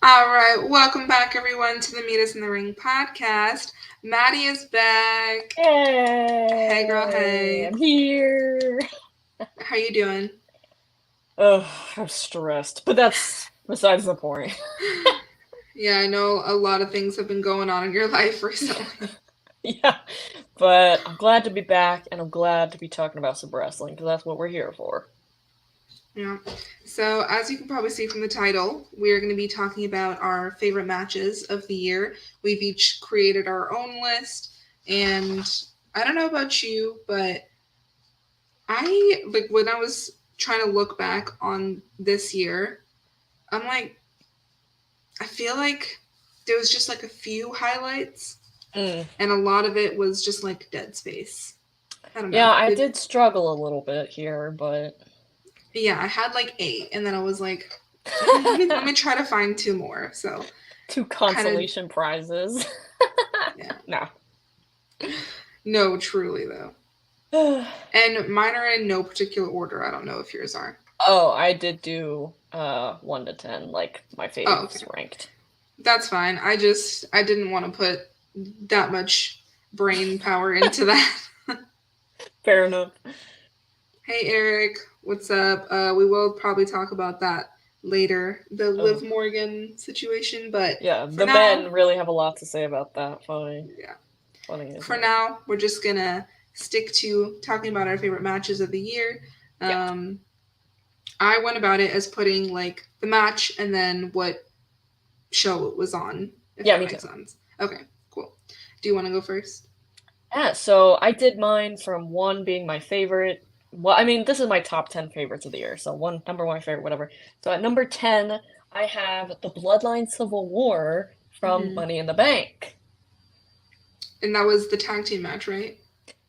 All right, welcome back, everyone, to the Meet Us in the Ring podcast. Maddie is back. Hey, girl. Hey, Hey, I'm here. how you doing? Ugh, I'm stressed, but that's besides the point. Yeah, I know a lot of things have been going on in your life recently. Yeah, but I'm glad to be back, and I'm glad to be talking about some wrestling because that's what we're here for. Yeah. So, as you can probably see from the title, we are going to be talking about our favorite matches of the year. We've each created our own list, and I don't know about you, but when I was trying to look back on this year, I'm like, I feel like there was just like a few highlights, Mm. and a lot of it was just like dead space. I don't know. Yeah, I did struggle a little bit here, but Yeah, I had like eight, and then I was like, let me try to find two more. So two kind of consolation prizes. yeah, No. no, truly though. And mine are in no particular order. I don't know if yours are. Oh, I did do 1 to 10, like my Oh, okay, faves ranked. that's fine. I didn't want to put that much brain power into that. Fair enough. Hey Eric, what's up? We will probably talk about that later, the Oh, Liv Morgan situation, but yeah, for the now, men really have a lot to say about that. yeah, Funny, isn't for it? now, we're just gonna stick to talking about our favorite matches of the year. Yeah. Um, I went about it as putting like the match and then what show it was on, if Yeah, that me too. makes sense. Okay, cool. Do you want to go first? Yeah, so I did mine from one being my favorite. Well, I mean, this is my top 10 favorites of the year, so number one favorite, whatever. So at number 10, I have the Bloodline Civil War from Hmm. Money in the Bank. And that was the tag team match, right?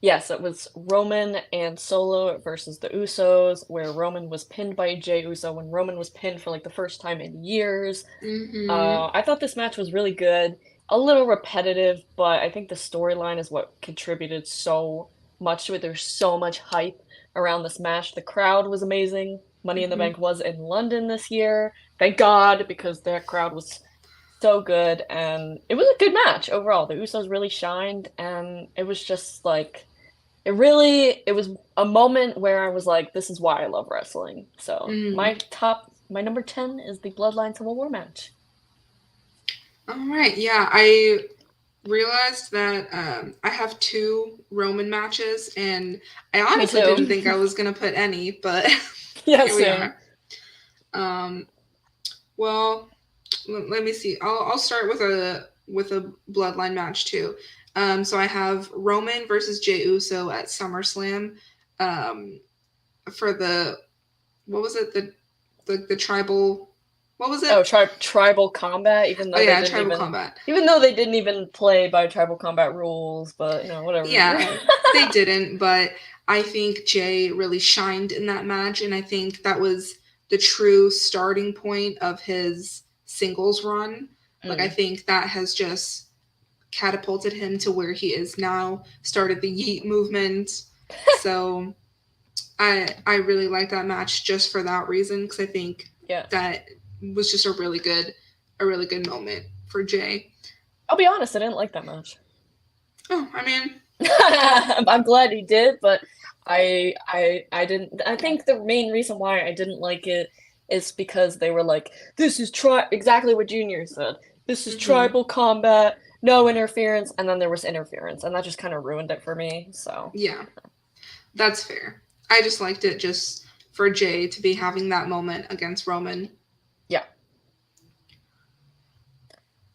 Yes, it was Roman and Solo versus the Usos, where Roman was pinned by Jey Uso when Roman was pinned for like the first time in years. Mm-hmm. I thought this match was really good. A little repetitive, but I think the storyline is what contributed so much to it. There's so much hype around this match. The crowd was amazing. Money in the Mm-hmm. Bank was in London this year. Thank God, because that crowd was so good, and it was a good match overall. The Usos really shined, and it was just like it was a moment where I was like, this is why I love wrestling. So Mm-hmm. my number 10 is the Bloodline Civil War match. All right. Yeah, I realized that I have two Roman matches, and I Me honestly didn't too. think I was gonna put any, but Yeah, here we same. are. Um, well, let me see. I'll start with a bloodline match too. So I have Roman versus Jey Uso at SummerSlam, um, for the what was it the tribal what was it? Oh, tribal combat, Oh yeah, tribal combat. even though they didn't even play by tribal combat rules, but whatever. Yeah, they didn't, but I think Jay really shined in that match, and I think that was the true starting point of his singles run. Like, I Mm. think that has just catapulted him to where he is now, started the Yeet movement. So I really like that match just for that reason, because I think Yeah. that was just a really good moment for Jay. I'll be honest, I didn't like that much. Oh, I mean, I'm glad he did, but I didn't. I think the main reason why I didn't like it is because they were like, this is exactly what Junior said. This is mm-hmm. tribal combat, no interference, and then there was interference, and that just kind of ruined it for me. So, Yeah, that's fair. I just liked it just for Jay to be having that moment against Roman. yeah.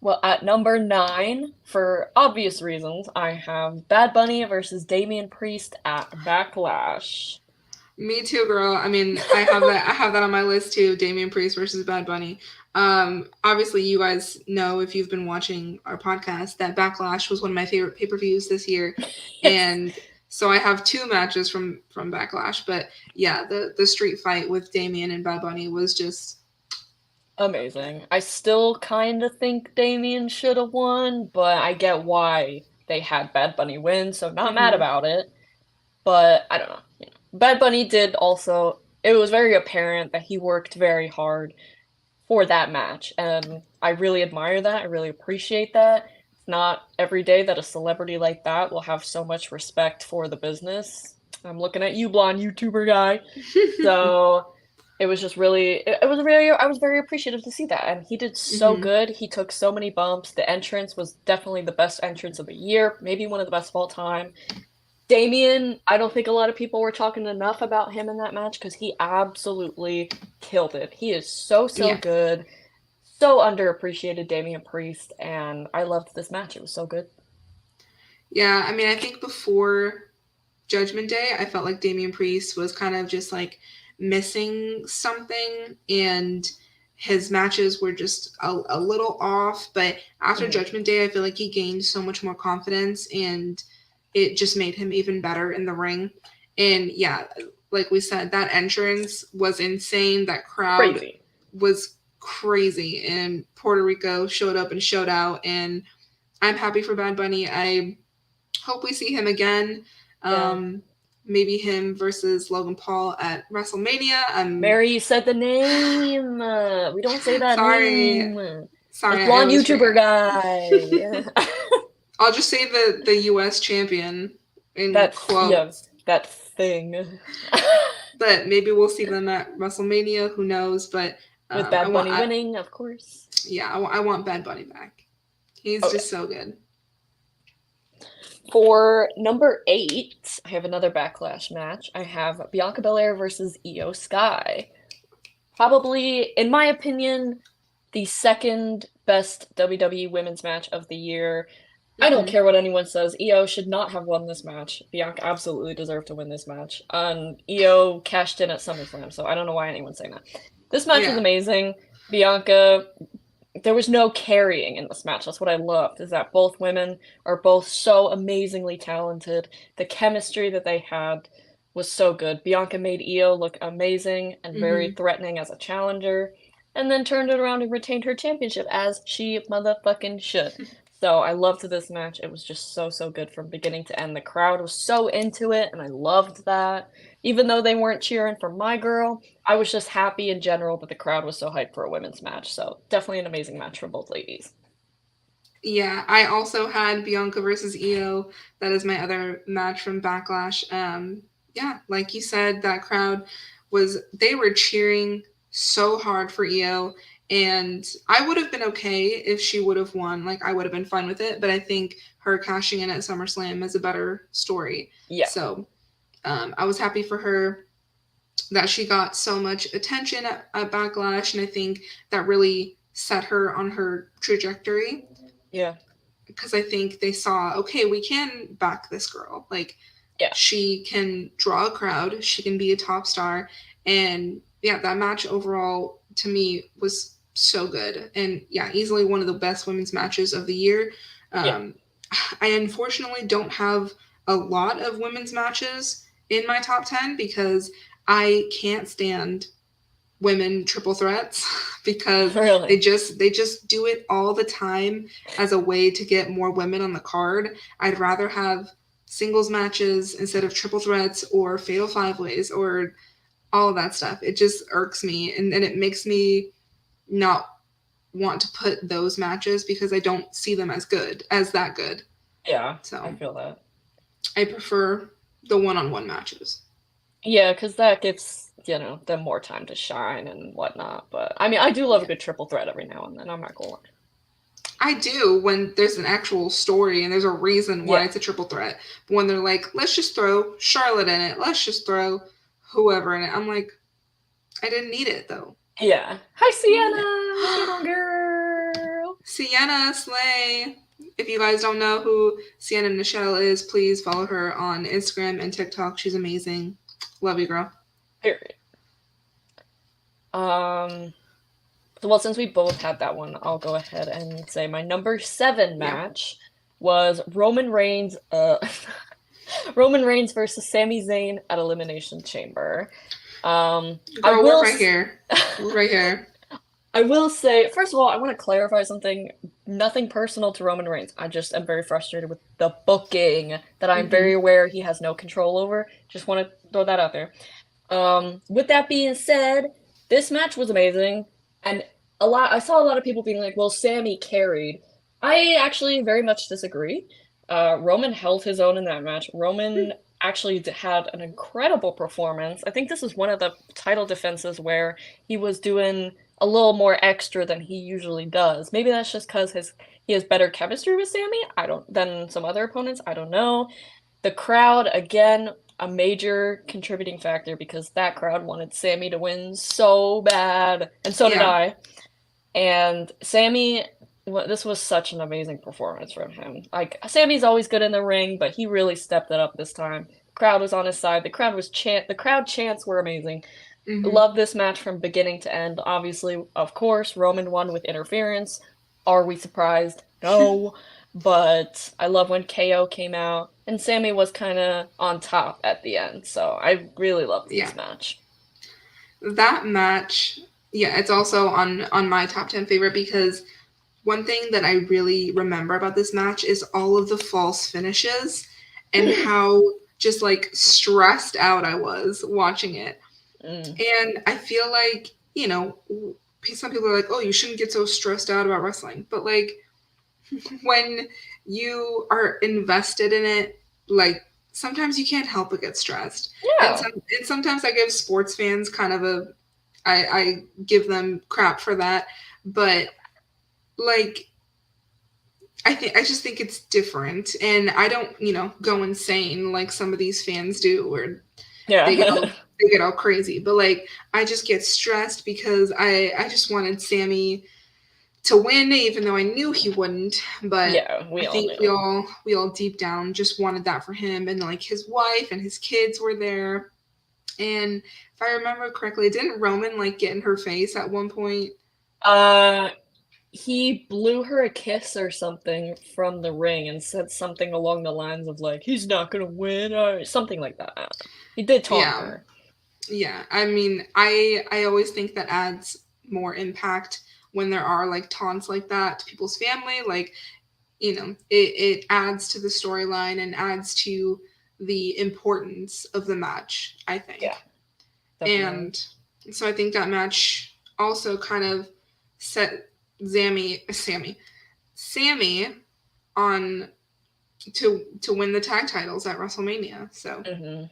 Well, at number 9, for obvious reasons, I have Bad Bunny versus Damian Priest at Backlash. Me too, girl. I mean, I have that on my list too. Damian Priest versus Bad Bunny. Obviously, you guys know if you've been watching our podcast that Backlash was one of my favorite pay per views this year, Yes. and so I have two matches from Backlash. But yeah, the street fight with Damian and Bad Bunny was just Amazing. I still kind of think Damien should have won, but I get why they had Bad Bunny win, so not mad mm-hmm, about it. But I don't know. Bad Bunny did also, it was very apparent that he worked very hard for that match. And I really admire that. I really appreciate that. It's not every day that a celebrity like that will have so much respect for the business. I'm looking at you, blonde YouTuber guy. So it was just really, it was really, I was very appreciative to see that. And he did so Hmm. good. He took so many bumps. The entrance was definitely the best entrance of the year, maybe one of the best of all time. Damien, I don't think a lot of people were talking enough about him in that match because he absolutely killed it. He is so, so Yeah. good. So underappreciated, Damian Priest, and I loved this match. It was so good. Yeah, I mean, I think before Judgment Day, I felt like Damian Priest was kind of just like missing something, and his matches were just a little off. But after Hmm. Judgment Day, I feel like he gained so much more confidence, and it just made him even better in the ring. And yeah, like we said, that entrance was insane. That crowd Crazy. was crazy, and Puerto Rico showed up and showed out. And I'm happy for Bad Bunny. I hope we see him again. Yeah. Um, Maybe him versus Logan Paul at WrestleMania. I'm Mary, you said the name. We don't say that sorry, name. That's sorry, I blonde always YouTuber forget. guy. I'll just say the U.S. champion in That's, yeah, quotes. that thing. But maybe we'll see them at WrestleMania. Who knows? But With I Bad want, Bunny winning, of course. yeah, I want Bad Bunny back. He's Oh yeah. just so good. For number 8, I have another Backlash match. I have Bianca Belair versus Io Sky. Probably, in my opinion, the second best WWE women's match of the year. I don't Hmm. care what anyone says. Io should not have won this match. Bianca absolutely deserved to win this match. Io cashed in at SummerSlam, so I don't know why anyone's saying that. This match was Yeah, amazing. Bianca, there was no carrying in this match. That's what I loved, is that both women are both so amazingly talented. The chemistry that they had was so good. Bianca made Io look amazing and very hmm, threatening as a challenger, and then turned it around and retained her championship as she motherfucking should. So I loved this match. It was just so, so good from beginning to end. The crowd was so into it, and I loved that. Even though they weren't cheering for my girl, I was just happy in general that the crowd was so hyped for a women's match. So definitely an amazing match for both ladies. yeah. I also had Bianca versus Io. That is my other match from Backlash. Yeah, like you said, that crowd was they were cheering so hard for Io, and I would have been okay if she would have won. Like I would have been fine with it, but I think her cashing in at SummerSlam is a better story. Yeah, So I was happy for her that she got so much attention at Backlash, and I think that really set her on her trajectory yeah, because I think they saw, okay, we can back this girl. Like yeah, she can draw a crowd, she can be a top star, and yeah, that match overall to me was so good, and yeah, easily one of the best women's matches of the year. yeah. Um, I unfortunately don't have a lot of women's matches in my top 10 because I can't stand women triple threats because Really. they just do it all the time as a way to get more women on the card. I'd rather have singles matches instead of triple threats or fatal five ways or all of that stuff. It just irks me, and it makes me not want to put those matches because I don't see them as good as that good. Yeah, I So feel that. I prefer the one-on-one matches. Yeah, because that gives, them more time to shine and whatnot. But I mean, I do love a Yeah. good triple threat every now and then. I'm not gonna lie. I do when there's an actual story and there's a reason why Yeah, it's a triple threat. But when they're like, let's just throw Charlotte in it, let's just throw whoever in it, I'm like, I didn't need it though. yeah. Hi, I didn't need it. Sienna! What's going on, girl? Sienna Slay. If you guys don't know who Sienna Michelle is, please follow her on Instagram and TikTok. She's amazing. Love you, girl. Period. Well, since we both had that one, I'll go ahead and say my number 7 Yeah. match was Roman Reigns, Roman Reigns versus Sami Zayn at Elimination Chamber. I Girl, we're will, right here. We're right here. I will say, first of all, I want to clarify something. Nothing personal to Roman Reigns. I just am very frustrated with the booking that I'm Mm-hmm. very aware he has no control over. Just want to throw that out there. With that being said, this match was amazing, and I saw a lot of people being like, well, Sammy carried. I actually very much disagree. Roman held his own in that match. Roman actually had an incredible performance. I think this is one of the title defenses where he was doing a little more extra than he usually does. Maybe that's just because his he has better chemistry with Sammy. I don't than some other opponents. I don't know. The crowd, again, a major contributing factor because that crowd wanted Sammy to win so bad, and so did Yeah, I. And Sammy, well, this was such an amazing performance from him. Like Sammy's always good in the ring, but he really stepped it up this time. Crowd was on his side. The crowd chants were amazing. hmm, Love this match from beginning to end. Obviously, of course, Roman won with interference. Are we surprised? No. But I love when KO came out and Sammy was kind of on top at the end. So I really loved yeah. this match. That match, yeah, it's also on my top 10 favorite because one thing that I really remember about this match is all of the false finishes and how just like stressed out I was watching it. Mm. And I feel like, some people are like, "Oh, you shouldn't get so stressed out about wrestling." But like when you are invested in it, like sometimes you can't help but get stressed. Yeah. And sometimes I give sports fans kind of I give them crap for that, but like I just think it's different, and I don't go insane like some of these fans do, where they get all Yeah. they get all crazy. But like I just get stressed because I just wanted Sammy to win, even though I knew he wouldn't. But Yeah, we I all think knew. we all deep down just wanted that for him, and like his wife and his kids were there. And if I remember correctly, didn't Roman like get in her face at one point? Uh, he blew her a kiss or something from the ring and said something along the lines of like, he's not gonna win or something like that. He did taunt Yeah, her. yeah. I mean, I always think that adds more impact when there are like taunts like that to people's family. Like it adds to the storyline and adds to the importance of the match, I Yeah, think. definitely. And so I think that match also kind of set Sammy on to win the tag titles at WrestleMania. So Hmm.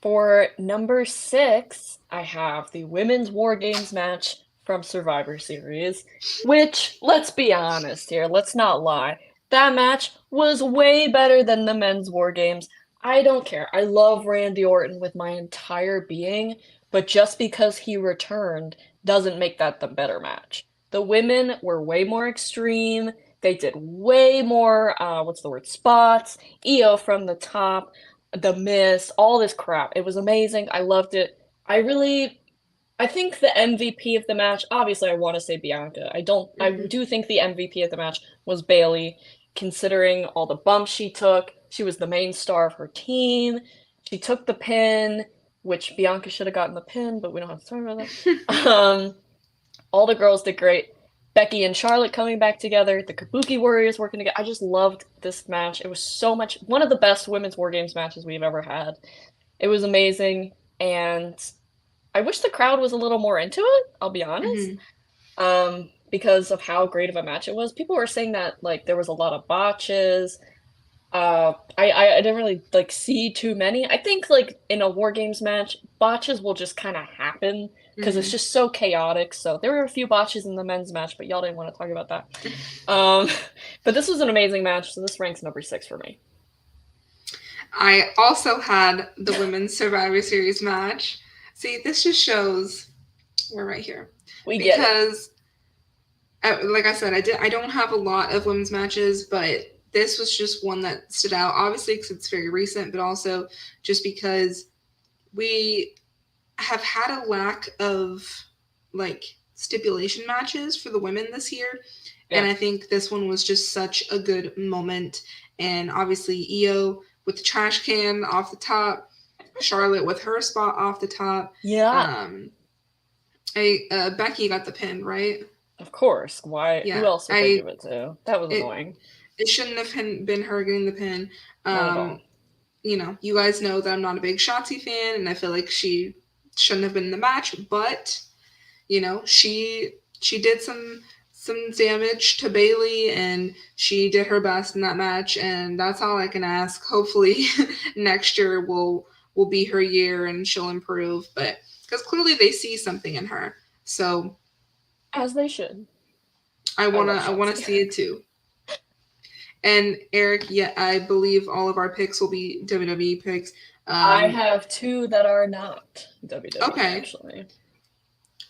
For number 6, I have the Women's War Games match from Survivor Series, which, let's be honest here, let's not lie, that match was way better than the Men's War Games. I don't care. I love Randy Orton with my entire being, but just because he returned doesn't make that the better match. The women were way more extreme. They did way more, what's the word, spots. Io from the top, the Mist, all this crap. It was amazing. I loved it. I think the MVP of the match, obviously I want to say Bianca. I mhm. do think the MVP of the match was Bailey, considering all the bumps she took. She was the main star of her team. She took the pin, which Bianca should have gotten the pin, but we don't have to talk about that. All the girls did great. Becky and Charlotte coming back together, the Kabuki Warriors working together. I just loved this match. It was so much one of the best women's War Games matches we've ever had. It was amazing, and I wish the crowd was a little more into it, I'll be honest. Mhm. Because of how great of a match it was. People were saying that like there was a lot of botches. I didn't really like see too many. I think like in a War Games match, botches will just kind of happen because it's Mhm. just so chaotic. So there were a few botches in the men's match, but y'all didn't want to talk about that. Um, but this was an amazing match, so this ranks number 6 for me. I also had the women's Survivor Series match. See, this just shows we're right here We get it. because, like I said, I don't have a lot of women's matches, but this was just one that stood out. Obviously, because it's very recent, but also just because we have had a lack of like stipulation matches for the women this year, and Yeah. I think this one was just such a good moment. And obviously, Io with the trash can off the top, Charlotte with her spot off the top. Yeah. Um, Becky got the pin, right? Of course. Why? Who Yeah, else would they give it to? That was it annoying. it shouldn't have been her getting the pin. Not at Um, all. you guys know that I'm not a big Shotzi fan, and I feel like she shouldn't have been in the match, but she did some damage to Bailey, and she did her best in that match, and that's all I can ask. Hopefully next year will be her year and she'll improve, but because clearly they see something in her. So As they should. I I wanna love I wanna Shotzi. see it too. And Eric, yeah, I believe all of our picks will be WWE picks. I Um, have two that are not WWE, okay, actually.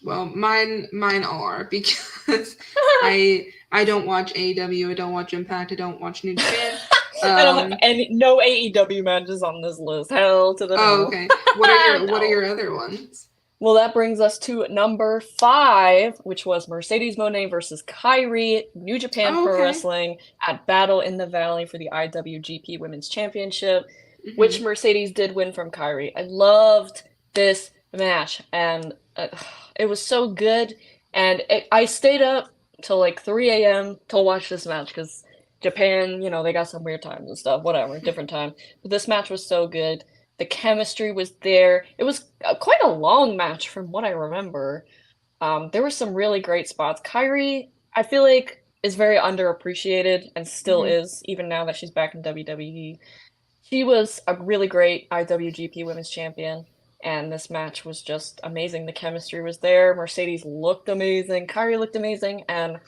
well, mine are because I don't watch AEW, I don't watch Impact, I don't watch New Japan. I don't have Um, no AEW matches on this list. Hell to the oh, no. okay. What are your No. other ones? Well, that brings us to number 5, which was Mercedes Moné versus Kairi, New Japan Oh, Pro okay. Wrestling at Battle in the Valley for the IWGP Women's Championship, which Hmm. Mercedes did win from Kairi. I loved this match, and it was so good. And I stayed up till like 3 a.m. to watch this match because Japan, they got some weird times and stuff, whatever, different time. But this match was so good. The chemistry was there. It was quite a long match from what I remember. There were some really great spots. Kyrie, I feel like, is very underappreciated and still Hmm. is, even now that she's back in WWE. She was a really great IWGP Women's Champion, and this match was just amazing. The chemistry was there. Mercedes looked amazing. Kyrie looked amazing, and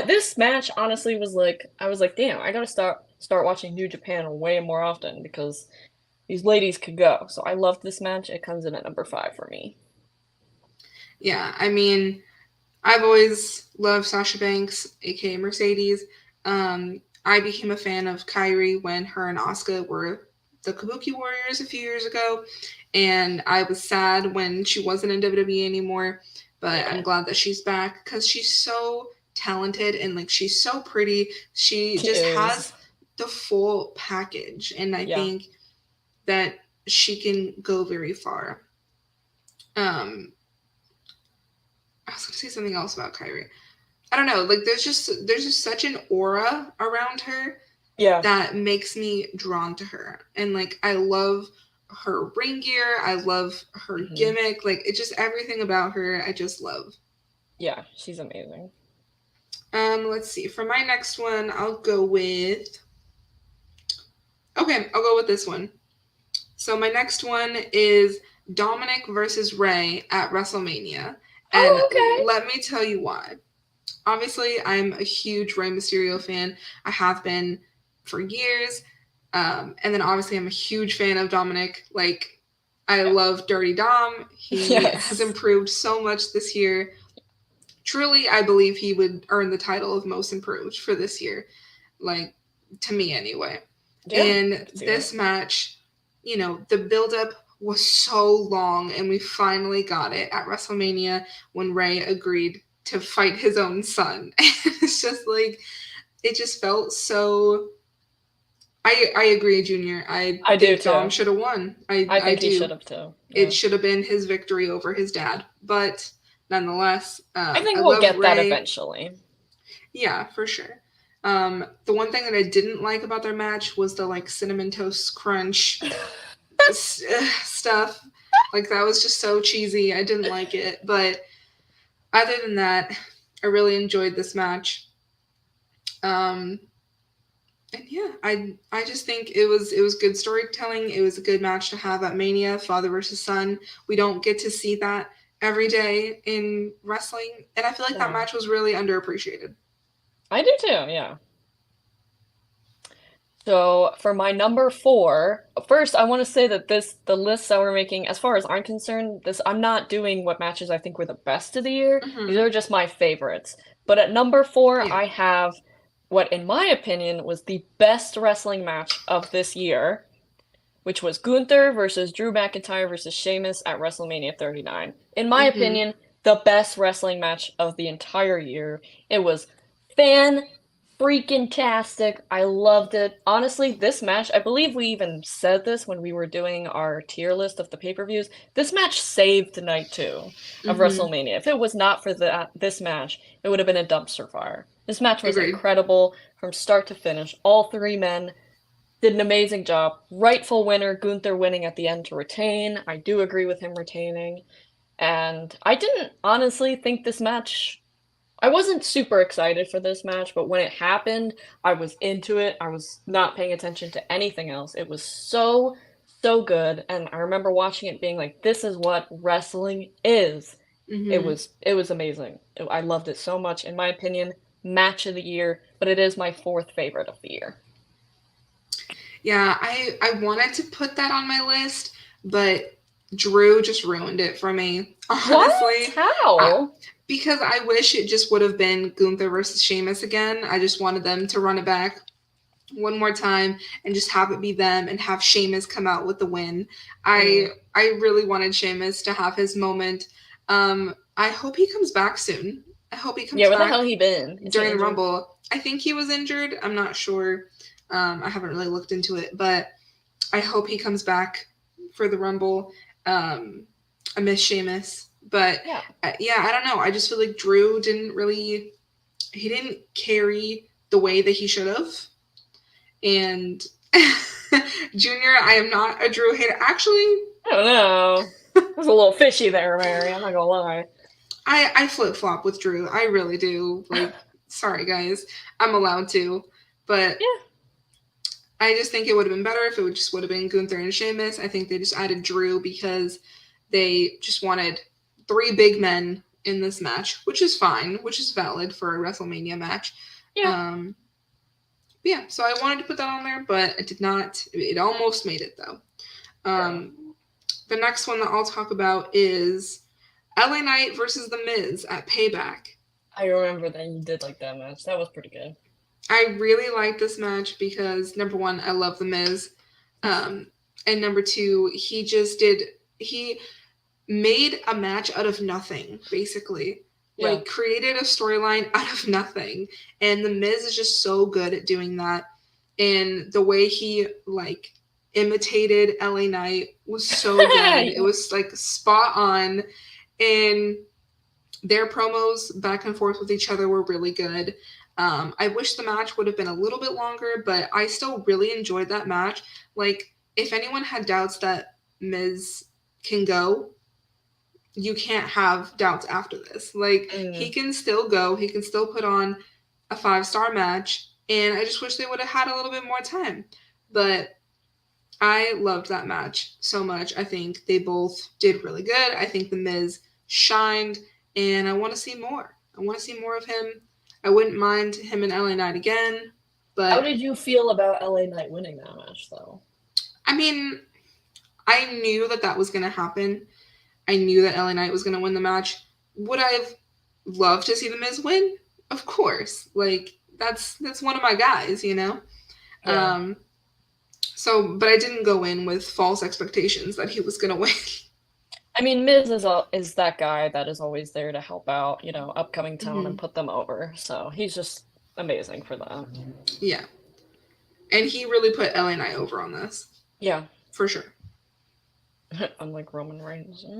this match honestly was like, I was like, damn, I gotta start watching New Japan way more often because these ladies could go. So I loved this match. It comes in at number 5 for me. Yeah, I mean, I've always loved Sasha Banks, aka Mercedes. I became a fan of Kyrie when her and Asuka were the Kabuki Warriors a few years ago, and I was sad when she wasn't in WWE anymore. But I'm Yeah, glad that she's back because she's so talented and like she's so pretty. She she just is. has the full package, and I Yeah, think that she can go very far. Um, I was gonna say something else about Kyrie. I don't know, like there's just such an aura around her yeah. that makes me drawn to her. And like I love her ring gear, I love her Hmm. gimmick, like it just everything about her I just love. Yeah, she's amazing. Let's see. For my next one, I'll go with okay, I'll go with this one. So my next one is Dominic versus Ray at WrestleMania. And Oh, okay. let me tell you why. Obviously, I'm a huge Rey Mysterio fan. I have been for years. And then obviously, I'm a huge fan of Dominic. Like, I Yeah. love Dirty Dom. He has Yes. improved so much this year. Truly, I believe he would earn the title of most improved for this year. Like, to me, anyway. Yeah, I And can see that. this match, the buildup was so long, and we finally got it at WrestleMania when Ray agreed to fight his own son. It's just like it just felt so. I agree, Junior. I I do think Dom too. should have won. I I I think he should do. have too. It Yeah. should have been his victory over his dad, but nonetheless, I think I we'll love get that Ray. eventually. Yeah, for sure. The one thing that I didn't like about their match was the like cinnamon toast crunch stuff. Like that was just so cheesy. I didn't like it. But other than that, I really enjoyed this match. Um, and yeah, I just think it was good storytelling. It was a good match to have at Mania, father versus son. We don't get to see that every day in wrestling, and I feel like that No. match was really underappreciated. I do too, yeah. So for my number 4, first I want to say that the lists that we're making, as far as I'm concerned, this I'm not doing what matches I think were the best of the year. These Hmm. are just my favorites. But at number 4, Yeah. I have what, in my opinion, was the best wrestling match of this year, which was Gunther versus Drew McIntyre versus Sheamus at WrestleMania 39. In my Hmm. opinion, the best wrestling match of the entire year. It was fan freaking tastic. I loved it. Honestly, this match, I believe we even said this when we were doing our tier list of the pay-per-views. This match saved night 2 of Hmm. WrestleMania. If it was not for this match, it would have been a dumpster fire. This match was Agreed. incredible from start to finish. All three men did an amazing job. Rightful winner, Gunther winning at the end to retain. I do agree with him retaining. And I didn't honestly think this match, I wasn't super excited for this match, but when it happened, I was into it. I was not paying attention to anything else. It was so, so good. And I remember watching it being like, this is what wrestling is. Hmm. It was amazing. I loved it so much. In my opinion, match of the year, but it is my fourth favorite of the year. Yeah, I wanted to put that on my list, but Drew just ruined it for me. What? Honestly, I, How? because I wish it just would have been Gunther versus Sheamus again. I just wanted them to run it back one more time and just have it be them and have Sheamus come out with the win. Mm. I really wanted Sheamus to have his moment. I hope he comes back soon. I hope he Yeah, comes where the hell back he been? Is he during the injured? Rumble. I think he was injured. I'm not sure. I haven't really looked into it, but I hope he comes back for the Rumble. Um, I miss Sheamus, but Yeah. yeah, I don't know. I just feel like Drew didn't really, he didn't carry the way that he should have. And Junior, I am not a Drew hater. Actually, I don't know. It was a little fishy there, Mary. I'm not gonna lie. I flip flop with Drew. I really do. Like, sorry guys, I'm allowed to, but Yeah. I just think it would have been better if it would have been Gunther and Sheamus. I think they just added Drew because they just wanted three big men in this match, which is fine, which is valid for a WrestleMania match. Yeah. Um, yeah, so I wanted to put that on there, but it did not. It almost made it though. Yeah. The next one that I'll talk about is LA Knight versus The Miz at Payback. I remember that you did like that match. That was pretty good. I really like this match because number one, I love The Miz. Um, and number two, he made a match out of nothing, basically. Yeah. Like created a storyline out of nothing. And The Miz is just so good at doing that. And the way he like imitated LA Knight was so good. It Yeah. was like spot on. And their promos back and forth with each other were really good. I wish the match would have been a little bit longer, but I still really enjoyed that match. Like, if anyone had doubts that Miz can go, you can't have doubts after this. Like, he Mm. can still go, he can still put on a 5-star match, and I just wish they would have had a little bit more time. But I loved that match so much. I think they both did really good. I think The Miz shined, and I want to see more. I want to see more of him. I wouldn't mind him and LA Knight again, How but did you feel about LA Knight winning that match, though? I mean, I knew that that was going to happen. I knew that LA Knight was going to win the match. Would I have loved to see The Miz win? Of course. Like, that's one of my guys, you know? Yeah. Um, but I didn't go in with false expectations that he was going to win. I mean, Miz is that guy that is always there to help out, upcoming talent and Hmm. put them over. So he's just amazing for that. Yeah. And he really put LA Knight over on this, Yeah. for sure. Unlike Roman Reigns.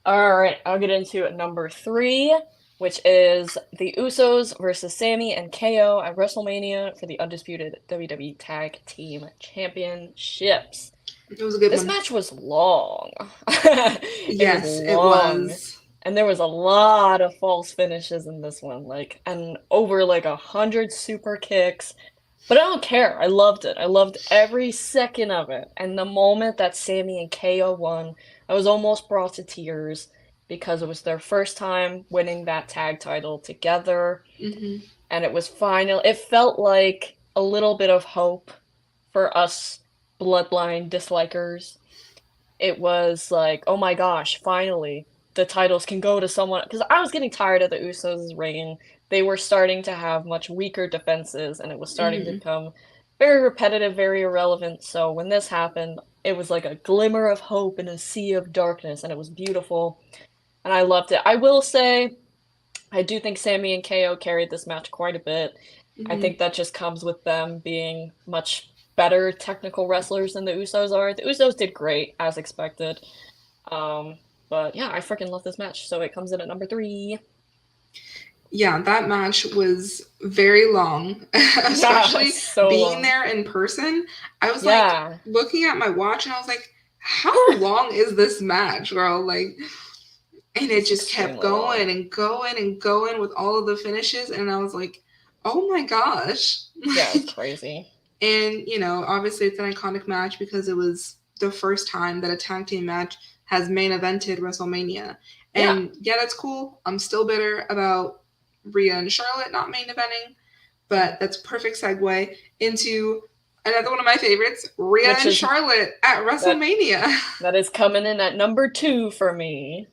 All right, I'll get into number three, which is the Usos versus Sammy and KO at WrestleMania for the undisputed WWE Tag Team Championships. It was a good This one. match was long. It was Yes, it long. was. And there was a lot of false finishes in this one, and over like 100 super kicks. But I don't care. I loved it. I loved every second of it. And the moment that Sammy and KO won, I was almost brought to tears because it was their first time winning that tag title together. Hmm. And it felt like a little bit of hope for us Bloodline dislikers. It was like, oh my gosh, finally the titles can go to someone. Because I was getting tired of the Usos' reign. They were starting to have much weaker defenses, and it was starting to Hmm. become very repetitive, very irrelevant. So when this happened, it was like a glimmer of hope in a sea of darkness, and it was beautiful, and I loved it. I will say, I do think Sammy and KO carried this match quite a bit. I Hmm. think that just comes with them being much better technical wrestlers than the Usos are. The Usos did great, as expected. Um, but yeah, I freaking love this match, so it comes in at number three. Yeah, that match was very long, Yeah, especially so being long. there in person. I was like Yeah. looking at my watch and I was like, how long is this match, girl? Like, and it It's just kept extremely long. going and going and going with all of the finishes. And I was like, oh my gosh. Yeah, it's crazy. And, you know, obviously it's an iconic match because it was the first time that a tag team match has main evented WrestleMania. Yeah, And yeah, that's cool. I'm still bitter about Rhea and Charlotte not main eventing, but that's a perfect segue into another one of my favorites, Rhea which and is Charlotte at that WrestleMania. that is coming in at number 2 for me.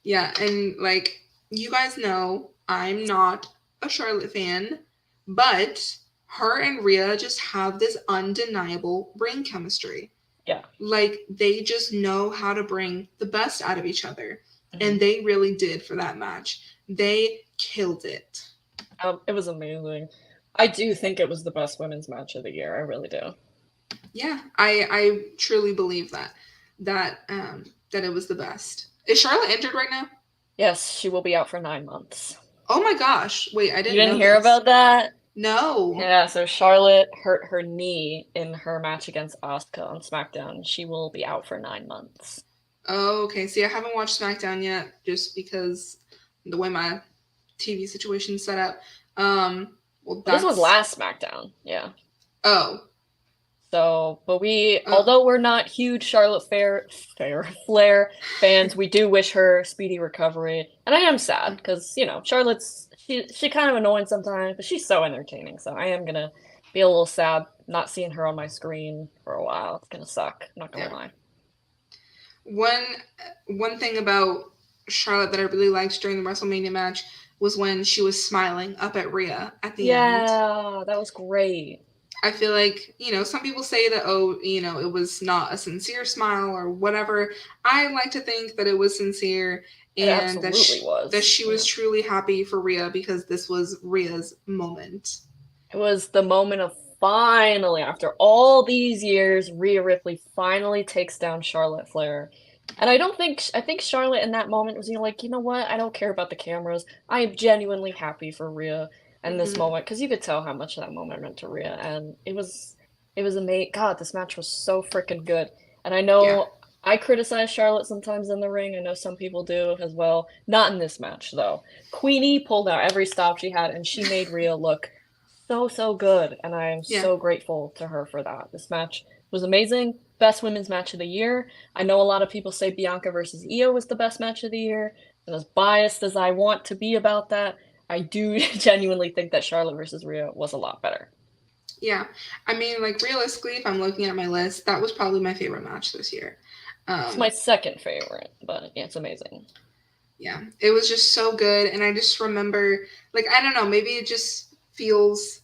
Yeah, and like you guys know, I'm not a Charlotte fan, but her and Rhea just have this undeniable ring chemistry. Yeah. Like they just know how to bring the best out of each other. Mhm. And they really did for that match. They killed it. It was amazing. I do think it was the best women's match of the year. I really do. Yeah, I truly believe that it was the best. Is Charlotte injured right now? Yes, she will be out for 9 months. Oh my gosh. Wait, I You didn't didn't know hear this. about that? No. Yeah, so Charlotte hurt her knee in her match against Asuka on SmackDown. She will be out for 9 months. Oh, okay. See, I haven't watched SmackDown yet just because the way my TV situation's set up. Well, But this was that's. last SmackDown, yeah. Oh. So, but Oh. although we're not huge Charlotte Flair fans, we do wish her speedy recovery. And I am sad because, Charlotte's, she kind of annoying sometimes, but she's so entertaining. So I am gonna be a little sad not seeing her on my screen for a while. It's gonna suck, I'm not gonna Yeah. lie. One one thing about Charlotte that I really liked during the WrestleMania match was when she was smiling up at Rhea at the end. Yeah, that was great. I feel like, some people say that, oh, it was not a sincere smile or whatever. I like to think that it was sincere It and absolutely that was. she was Yeah. truly happy for Rhea because this was Rhea's moment. It was the moment of finally, after all these years, Rhea Ripley finally takes down Charlotte Flair. And I think Charlotte in that moment was, like, you know what? I don't care about the cameras. I am genuinely happy for Rhea in this Hmm. moment because you could tell how much that moment meant to Rhea. And it was amazing. God, this match was so freaking good. And I Yeah. know I criticize Charlotte sometimes in the ring. I know some people do as well. Not in this match, though. Queenie pulled out every stop she had, and she made Rhea look so, so good, and I am Yeah. so grateful to her for that. This match was amazing. Best women's match of the year. I know a lot of people say Bianca versus Io was the best match of the year, and as biased as I want to be about that, I do genuinely think that Charlotte versus Rhea was a lot better. Yeah. I mean, like, realistically, if I'm looking at my list, that was probably my favorite match this year. It's my Um, second favorite, but yeah, it's amazing. yeah. It was just so good. And I just remember, like, I don't know, maybe it just feels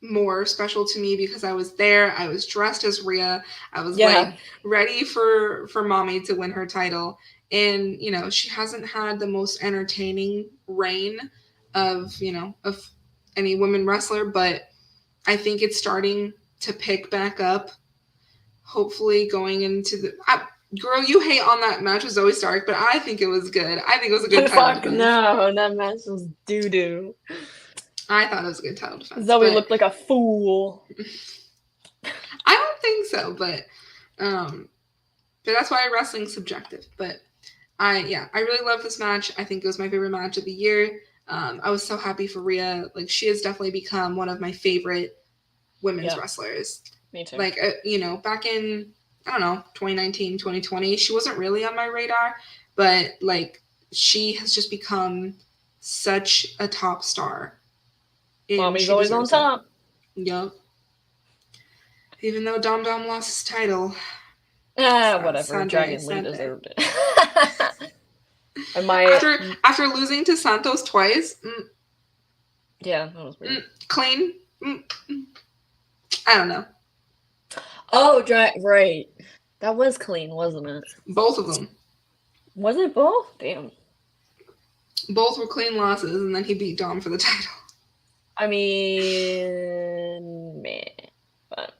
more special to me because I was there. I was dressed as Rhea. I was Yeah, like ready for mommy to win her title. And she hasn't had the most entertaining reign of any women wrestler, but I think it's starting to pick back up. Hopefully, going into girl, you hate on that match with Zoe Stark, but I think it was good. I think it was a good title fuck defense. no, that match was doo doo. I thought it was a good title defense, Zoe but looked like a fool. I don't think so. Um, but that's why wrestling's subjective. But I really love this match. I think it was my favorite match of the year. I was so happy for Rhea. Like she has definitely become one of my favorite women's Yeah, wrestlers. me too. Like back in I don't know 2019, 2020, she wasn't really on my radar, but like she has just become such a top star, and Mommy's she always on deserves it. top. Yup. Even though Dom Dom lost his title, Ah, sad, whatever. sad day, Dragon Lee sad day. deserved it. And my After losing to Santos twice, yeah, that was weird. clean. I don't know. Oh, right. That was clean, wasn't it? Both of them. Was it both? Damn. Both were clean losses, and then he beat Dom for the title. I mean, meh. But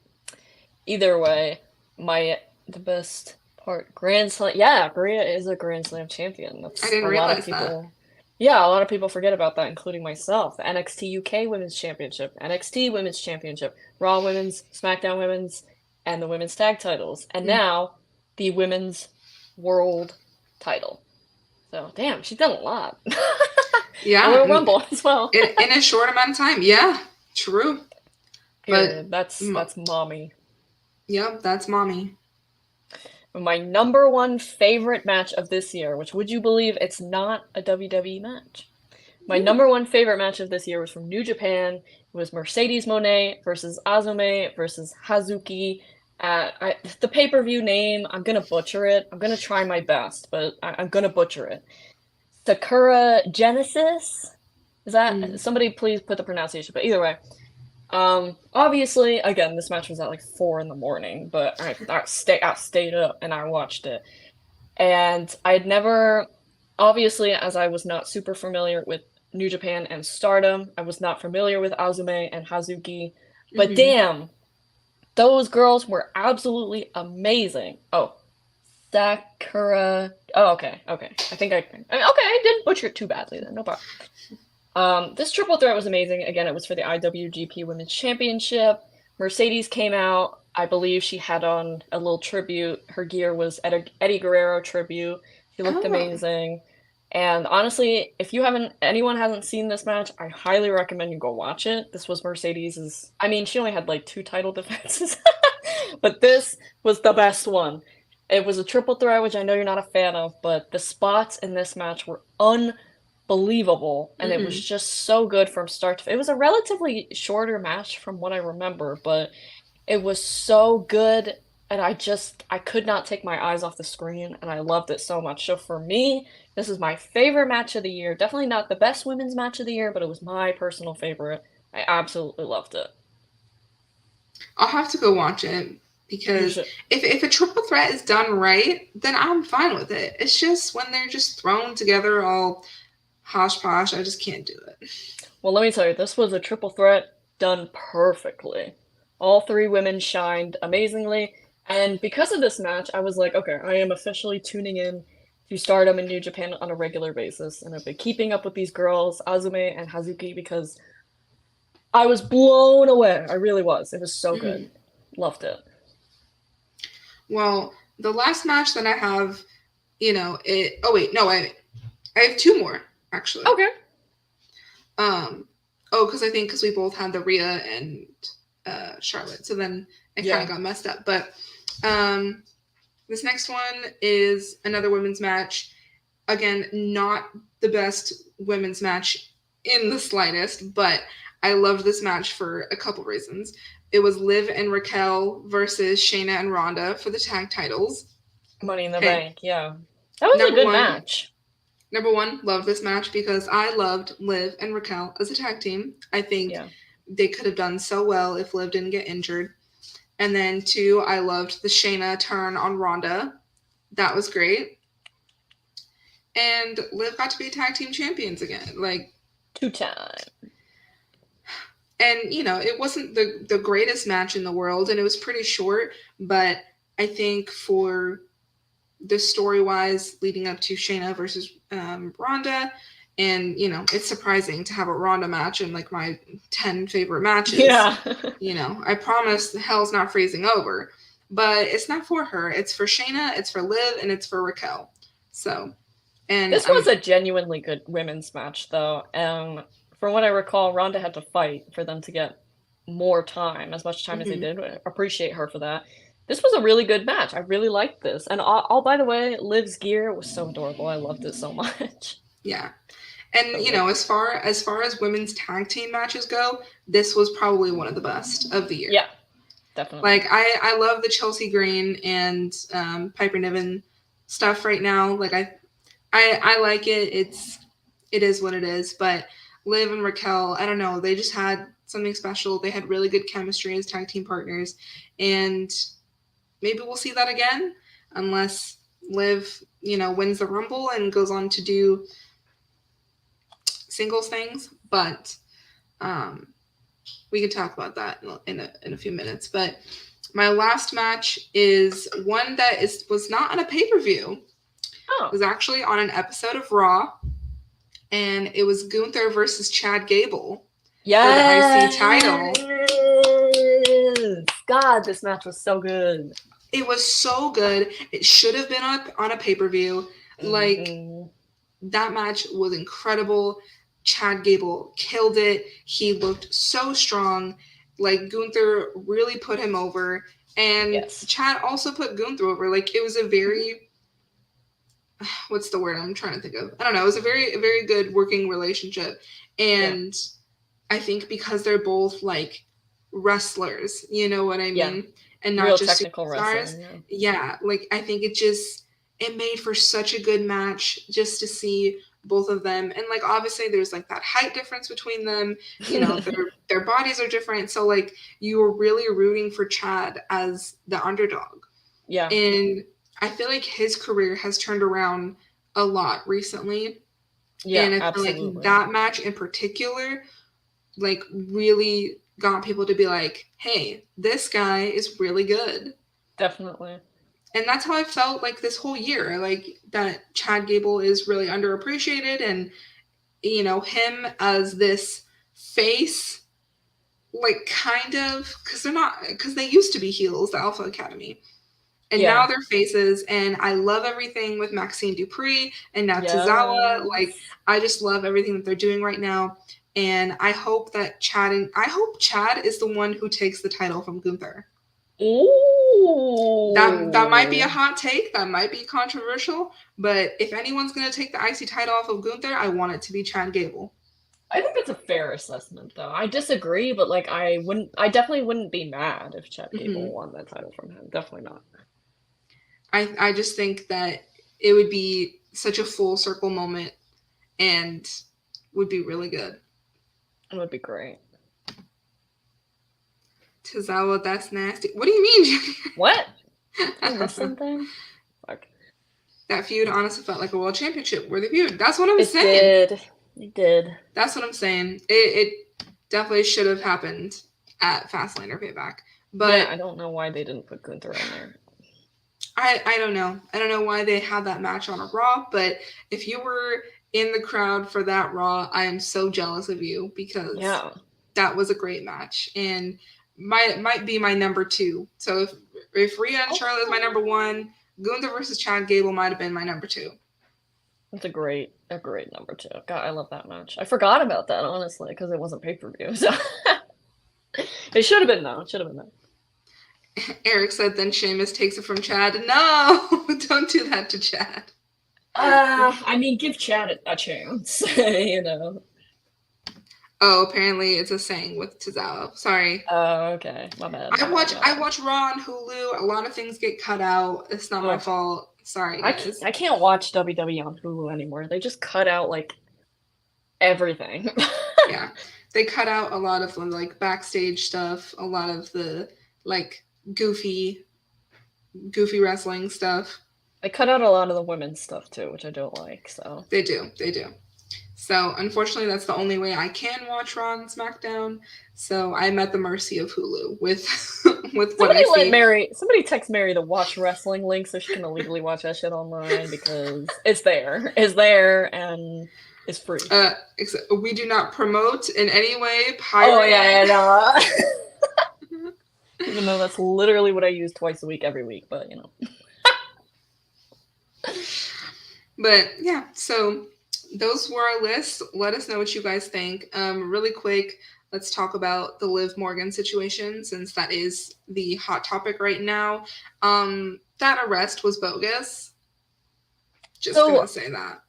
either way, the best part, Grand Slam. Yeah, Maria is a Grand Slam champion. I That's didn't a lot of realize that. people. Yeah, a lot of people forget about that, including myself. The NXT UK Women's Championship, NXT Women's Championship, Raw Women's, SmackDown Women's. and the women's tag titles, and Mm. now the women's world title. So damn, she's done a lot. A Yeah, Royal Rumble as well. in a short amount of time. Yeah, true. But Period. That's mommy. yep, that's mommy. My number one favorite match of this year, which would you believe it's not a WWE match? My Ooh. number one favorite match of this year was from New Japan. It was Mercedes Moné versus Azume versus Hazuki. The pay-per-view name, I'm gonna butcher it. I'm gonna try my best, but I'm gonna butcher it. Sakura Genesis? Is that Mm. somebody please put the pronunciation? But either way, obviously, again, this match was at like 4 in the morning, but I stayed up and I watched it. And I'd never, obviously, as I was not super familiar with New Japan and Stardom, I was not familiar with Azume and Hazuki, but Hmm. damn, those girls were absolutely amazing. Oh, Sakura. Oh, okay, okay. I didn't butcher it too badly then. No problem. This triple threat was amazing. Again, it was for the IWGP Women's Championship. Mercedes came out. I believe she had on a little tribute. Her gear was Eddie Guerrero tribute. She looked Oh. amazing. And honestly, if anyone hasn't seen this match, I highly recommend you go watch it. This was Mercedes's, I mean, she only had like 2 title defenses, but this was the best one. It was a triple threat, which I know you're not a fan of, but the spots in this match were unbelievable, and it was Hmm. just so good from start to. It was a relatively shorter match from what I remember, but it was so good, and I could not take my eyes off the screen, and I loved it so much. So for me, this is my favorite match of the year. Definitely not the best women's match of the year, but it was my personal favorite. I absolutely loved it. I'll have to go watch it You because should. if a triple threat is done right, then I'm fine with it. It's just when they're just thrown together all hosh posh, I just can't do it. Well, let me tell you, this was a triple threat done perfectly. All three women shined amazingly, and because of this match, I was like, okay, I am officially tuning in to Stardom in New Japan on a regular basis, and I've been keeping up with these girls, Azume and Hazuki, because I was blown away. I really was. It was so Hmm. good. Loved it. Well, the last match that I have, it. Oh wait, no, I have two more actually. Okay. Um, oh, because I think because we both had the Rhea and Charlotte, so then it kind Yeah. of got messed up. But um, this next one is another women's match. Again, not the best women's match in the slightest, but I loved this match for a couple reasons. It was Liv and Raquel versus Shayna and Ronda for the tag titles. Money in the Okay, Bank. Yeah. That was a number good one, match. number one, loved this match because I loved Liv and Raquel as a tag team. I think Yeah. they could have done so well if Liv didn't get injured. And then two, I loved the Shayna turn on Ronda. That was great. And Liv got to be tag team champions again. Like, 2 time. and it wasn't the greatest match in the world, and it was pretty short. But I think for the story wise, leading up to Shayna versus Ronda, and it's surprising to have a Ronda match in like my 10 favorite matches. Yeah. I promise hell's not freezing over, but it's not for her. It's for Shayna, it's for Liv, and it's for Raquel. So, and This was a genuinely good women's match, though. From what I recall, Ronda had to fight for them to get more time, as much time as they mhm. did. I appreciate her for that. This was a really good match. I really liked this. And by the way, Liv's gear was so adorable. I loved it so much. Yeah. And So good. as far as women's tag team matches go, this was probably one of the best of the year. Yeah, definitely. Like I love the Chelsea Green and Piper Niven stuff right now. Like I like it. It is what it is. But Liv and Raquel, I don't know. They just had something special. They had really good chemistry as tag team partners, and maybe we'll see that again, unless Liv wins the Rumble and goes on to do singles things. But um, we can talk about that in a few minutes. But my last match is one that was not on a pay per view. It Oh, was actually on an episode of Raw, and it was Gunther versus Chad Gable for the IC yes. title. God, this match was so good. It was so good. It should have been up on a pay-per-view. Like, Mm-hmm. that match was incredible. Chad Gable killed it. He looked so strong. Like, Gunther really put him over. And Yes. Chad also put Gunther over. Like, it was a Mm-hmm. very, what's the word I'm trying to think of? I don't know. It was a very good working relationship. Yeah. And I think because they're both like wrestlers, you know what I Yeah. mean? And not Real just technical superstars. wrestling. Yeah. Yeah, like I think it made for such a good match just to see both of them. And like obviously there's like that height difference between them, you know, their bodies are different. So like you were really rooting for Chad as the underdog. Yeah. And I feel like his career has turned around a lot recently. Yeah, And I feel like absolutely. that match in particular like really got people to be like, hey, this guy is really good. Definitely. And that's how I felt like this whole year, like that Chad Gable is really underappreciated and you know, him as this face, like kind of because they're not because they used to be heels, the Alpha Academy. And now Yeah. they're faces, and I love everything with Maxine Dupree and now Tozawa. Like, Yes. I just love everything that they're doing right now. And I hope that I hope Chad is the one who takes the title from Gunther. That might be a Ooh. hot take. That might be controversial. But if anyone's gonna take the IC title off of Gunther, I want it to be Chad Gable. I think that's a fair assessment, though. I disagree, but like I definitely wouldn't be mad if Chad Gable Hmm. won that title from him. Definitely not. I just think that it would be such a full circle moment and would be really good. It would be great. Tozawa, that's nasty. What do you mean, Junior? What? Did I miss something? Fuck. That feud honestly felt like a world championship worthy feud. That's what I'm It saying. did. It did. That's what I'm saying. It definitely should have happened at Fastlane or Payback. Yeah, But I don't know why they didn't put Gunther on there. I don't know. I don't know why they had that match on a Raw, but if you were in the crowd for that Raw, I am so jealous of you because Yeah. that was a great match and might be my number two. So if Rhea and Charlotte is my number Oh. one, Gunther versus Chad Gable might have been my number two. It's a great number two. God, I love that match. I forgot about that honestly because it wasn't pay-per-view. So it should have been though. It should have been that. Eric said then Sheamus takes it from Chad. No, don't do that to Chad. I mean, give Chad a chance, you know. Oh, apparently it's a saying with Tozawa. Sorry. Oh, okay. My bad. I watch Raw on Hulu. A lot of things get cut out. It's not my Ugh. fault. Sorry, guys. I can't watch WWE on Hulu anymore. They just cut out like everything. Yeah, they cut out a lot of the like backstage stuff. A lot of the like goofy wrestling stuff. They cut out a lot of the women's stuff too, which I don't like. So They do. They do. So unfortunately, that's the only way I can watch Raw and SmackDown. So I'm at the mercy of Hulu with with what I see. Somebody text Mary the watch wrestling link so she can illegally watch that shit online because it's there. It's there and it's free. We do not promote in any way Oh pirating. yeah, no. Even though that's literally what I use twice a week, every week, but you know. But yeah, so those were our lists. Let us know what you guys think. Really quick, let's talk about the Liv Morgan situation since that is the hot topic right now. That arrest was bogus. Just gonna say that.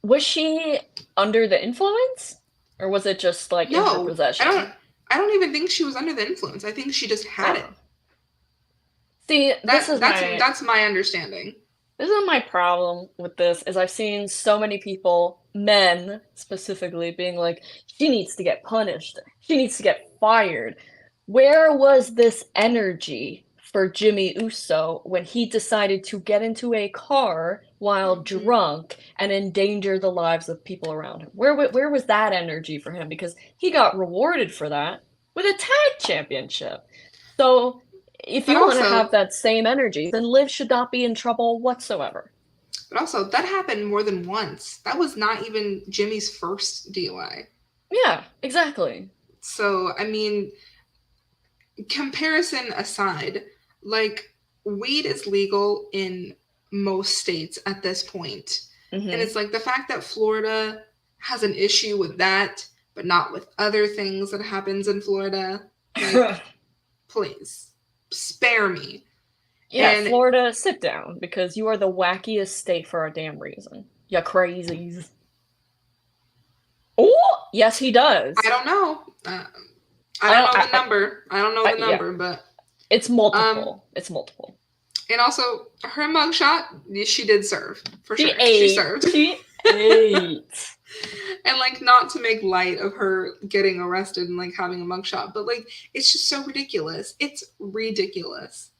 Was she under the influence? Or was it just like in her No, possession? I don't even think she was under the influence. I think she just had it. See, That's my understanding. This is my problem with this is I've seen so many people, men specifically, being like, she needs to get punished. She needs to get fired. Where was this energy for Jimmy Uso when he decided to get into a car while drunk and endanger the lives of people around him? Where was that energy for him? Because he got rewarded for that with a tag championship. So if you want to have that same energy, then Liv should not be in trouble whatsoever. But also, that happened more than once. That was not even Jimmy's first DUI. Yeah, exactly. So, I mean, comparison aside, like weed is legal in most states at this point. And Hmm. it's like the fact that Florida has an issue with that, but not with other things that happens in Florida. Like, please, spare me. Yeah, And Florida, sit down because you are the wackiest state for a damn reason. You crazies. Oh, yes, he I does. don't know. I I don't don't. know the number. I don't know the Yeah, number, but it's um, multiple. It's multiple. and also her mugshot, she did serve for She sure. She ate. served. She ate. And like not to make light of her getting arrested and like having a mugshot, but like it's just so ridiculous. It's ridiculous.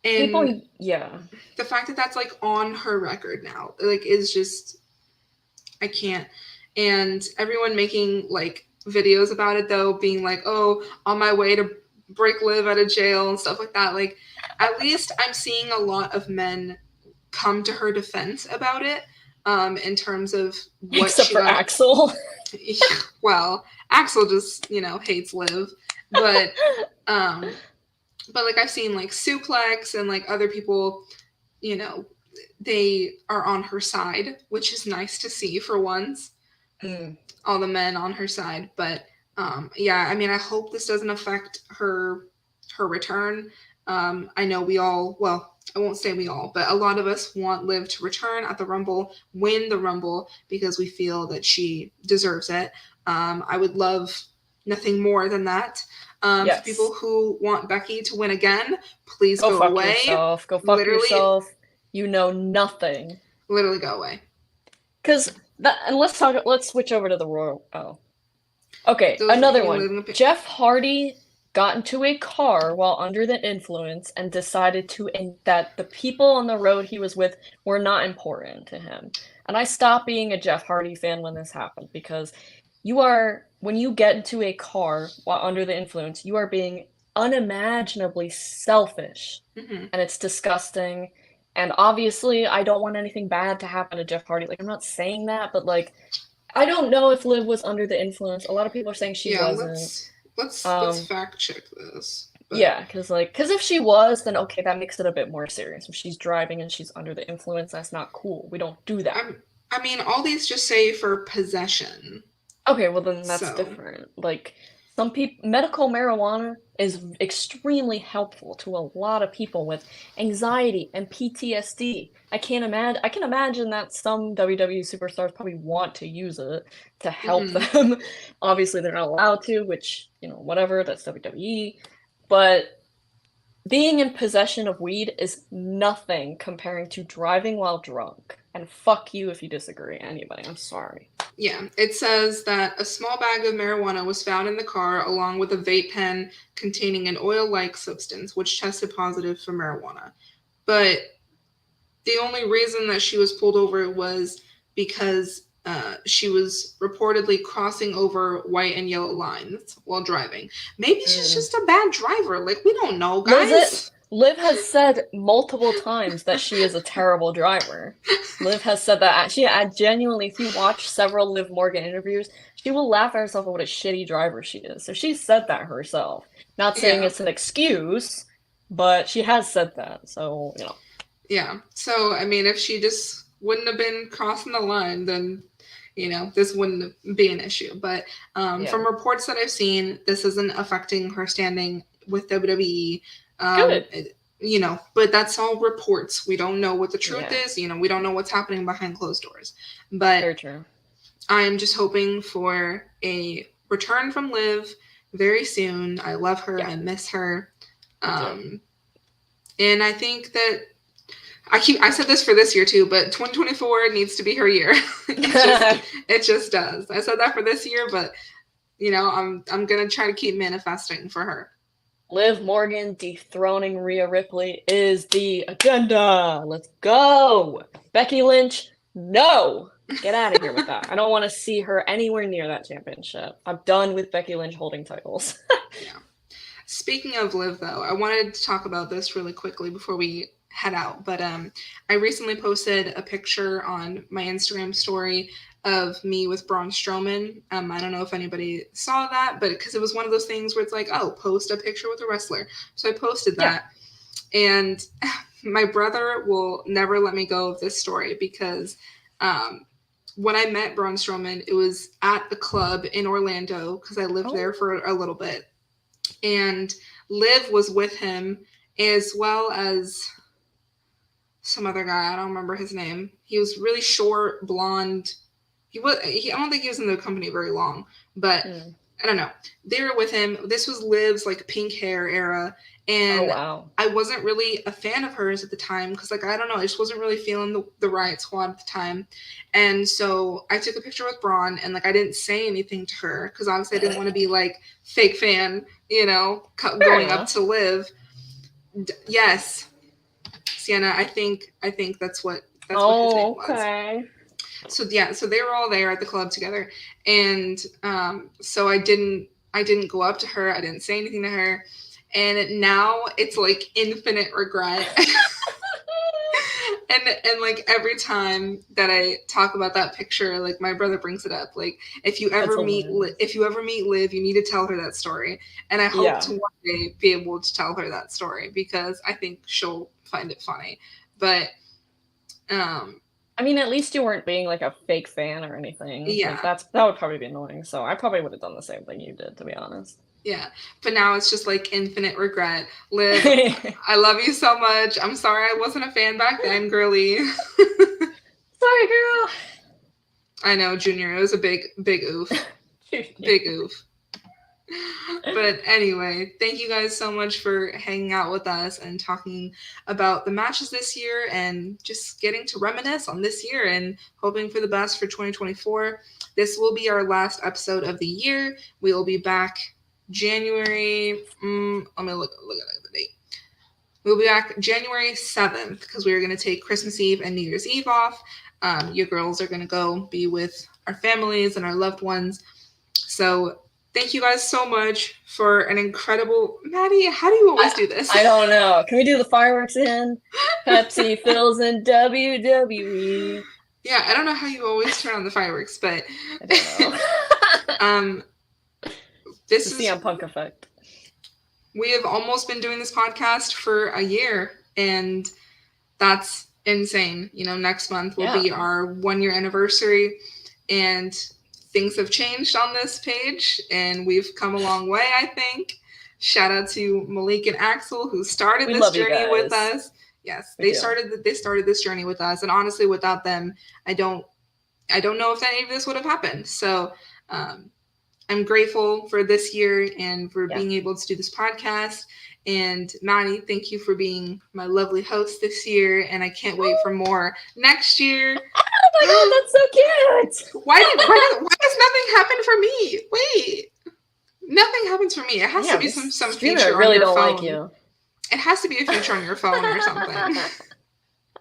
And People, yeah. the fact that that's like on her record now, like is just I can't. And everyone making like videos about it though, being like, "Oh, on my way to break Liv out of jail" and stuff like that. Like at least I'm seeing a lot of men come to her defense about it in terms of what Except she for got. Axel. Well, Axel just, hates Liv, but um like I've seen like Suplex and like other people, you know, they are on her side, which is nice to see for once. Mm. All the men on her side, but yeah, I mean, I hope this doesn't affect her return. I know we all, well, I won't say we all, but a lot of us want Liv to return at the Rumble, win the Rumble because we feel that she deserves it. I would love nothing more than that. For Yes. people who want Becky to win again, please Go go fuck away. yourself. Go fuck Literally, yourself. You know nothing. literally go away. Because that, and let's switch over to the Royal. Oh. Okay, Those another you one. live in Jeff Hardy got into a car while under the influence and decided that the people on the road he was with were not important to him. And I stopped being a Jeff Hardy fan when this happened because when you get into a car while under the influence, you are being unimaginably selfish. hmm And it's disgusting. And obviously, I don't want anything bad to happen to Jeff Hardy. Like, I'm not saying that, but like, I don't know if Liv was under the influence. A lot of people are saying she Yeah, wasn't. let's Um, fact check this. But yeah, because if she was, then okay, that makes it a bit more serious. If she's driving and she's under the influence, that's not cool. We don't do that. I mean, all these just say for possession. Okay, well then that's So, different. Like some people, medical marijuana is extremely helpful to a lot of people with anxiety and PTSD. I can imagine that some WWE superstars probably want to use it to help mhm. them. Obviously, they're not allowed to, which, whatever, that's WWE. But being in possession of weed is nothing comparing to driving while drunk. And fuck you if you disagree, anybody. I'm sorry. Yeah, it says that a small bag of marijuana was found in the car along with a vape pen containing an oil-like substance, which tested positive for marijuana. But the only reason that she was pulled over was because she was reportedly crossing over white and yellow lines while driving. Maybe she's Mm. just a bad driver. Like, we don't know, Liz, guys. Liv has said multiple times that she is a terrible driver. Liv has said that. I genuinely, if you watch several Liv Morgan interviews, she will laugh at herself at what a shitty driver she is. So she said that herself. Not saying Yeah, it's an excuse, but she has said that. So, yeah. So, I mean, if she just wouldn't have been crossing the line, then, this wouldn't be an issue. But yeah. from reports that I've seen, this isn't affecting her standing with WWE. Good. But that's all reports. We don't know what the truth Yeah. is. We don't know what's happening behind closed doors. But Very true. I am just hoping for a return from Liv very soon. I love her. Yeah, I miss her. me too. Um, and I think that I said this for this year too, but 2024 needs to be her year. It just does. I said that for this year, but I'm gonna try to keep manifesting for her. Liv Morgan dethroning Rhea Ripley is the agenda. Let's go. Becky Lynch, no. Get out of here with that. I don't want to see her anywhere near that championship. I'm done with Becky Lynch holding titles. Yeah. Speaking of Liv, though, I wanted to talk about this really quickly before we head out. But I recently posted a picture on my Instagram story of me with Braun Strowman. I don't know if anybody saw that, but because it was one of those things where it's like, oh, post a picture with a wrestler. So I posted Yeah. that. And my brother will never let me go of this story because when I met Braun Strowman, it was at a club in Orlando because I lived there for a little bit. And Liv was with him as well as some other guy. I don't remember his name. He was really short, blonde. I don't think he was in the company very long, but I don't know. They were with him. This was Liv's like pink hair era, Oh, and wow. I wasn't really a fan of hers at the time because like I don't know, I just wasn't really feeling the Riot Squad at the time, and so I took a picture with Braun and like I didn't say anything to her because obviously I didn't want to be like fake fan, you know, Fair going up enough. to Liv. Yes, Sienna. I think that's what his name Oh, was. okay. So yeah, so they were all there at the club together, and so I didn't go up to her. I didn't say anything to her, and now it's like infinite regret. And like every time that I talk about that picture, like my brother brings it up. Like That's hilarious. If you ever meet Liv, you need to tell her that story. And I hope Yeah. to one day be able to tell her that story because I think she'll find it funny. But um, I mean, at least you weren't being like a fake fan or anything. Like yeah, that would probably be annoying. So I probably would have done the same thing you did, to be honest. yeah. But now it's just like infinite regret. Liv, I love you so much. I'm sorry I wasn't a fan back then, girly. Sorry, girl. I know, Junior. It was a big oof. Big oof. But anyway, thank you guys so much for hanging out with us and talking about the matches this year and just getting to reminisce on this year and hoping for the best for 2024. This will be our last episode of the year. We will be back January. Let me look at the date. We'll be back January 7th because we are going to take Christmas Eve and New Year's Eve off. Your girls are going to go be with our families and our loved ones. So thank you guys so much for an incredible. Maddie, how do you always do this? I don't know. Can we do the fireworks again? Pepsi fills in WWE. Yeah, I don't know how you always turn on the fireworks, but I don't know. um, this The is CM Punk effect. we have almost been doing this podcast for a year, and that's insane. You know, next month will be our 1 year anniversary, and things have changed on this page, and we've come a long way, I think. Shout out to Malik and Axel who started this journey with us. Yes, they started this journey with us, and honestly, without them, I don't know if any of this would have happened. So I'm grateful for this year and for being able to do this podcast. And Maddie, thank you for being my lovely host this year, and I can't wait for more next year. Oh my god, that's so cute! Why does nothing happen for me? Wait, nothing happens for me. It has to be some feature really on your don't phone. Like you. It has to be a feature on your phone or something.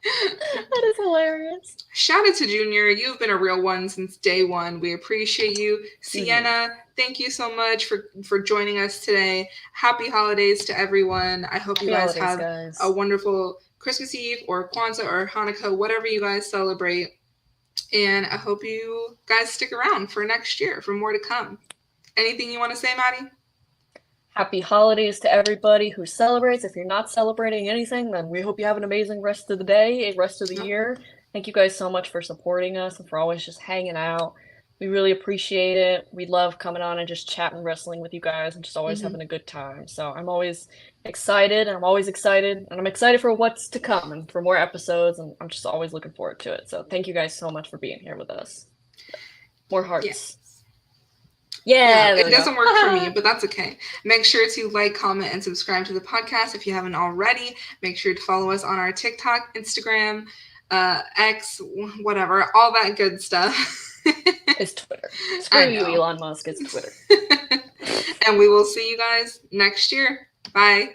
That is hilarious. Shout out to Junior. You've been a real one since day one. We appreciate you. Sienna, thank you so much for joining us today. Happy holidays to everyone. I hope you guys have a wonderful Christmas Eve or Kwanzaa or Hanukkah, whatever you guys celebrate. And I hope you guys stick around for next year for more to come. Anything you want to say, Maddie? Happy holidays to everybody who celebrates. If you're not celebrating anything, then we hope you have an amazing rest of the day, rest of the year. Thank you guys so much for supporting us and for always just hanging out. We really appreciate it. We love coming on and just chatting wrestling with you guys and just always having a good time. So I'm always excited, and I'm excited for what's to come and for more episodes, and I'm just always looking forward to it. So thank you guys so much for being here with us. More hearts. Yeah, it doesn't work for me, but that's okay. Make sure to like, comment, and subscribe to the podcast if you haven't already. Make sure to follow us on our TikTok, Instagram, X, whatever, all that good stuff. It's Twitter. Screw you, Elon Musk. It's Twitter. And we will see you guys next year. Bye.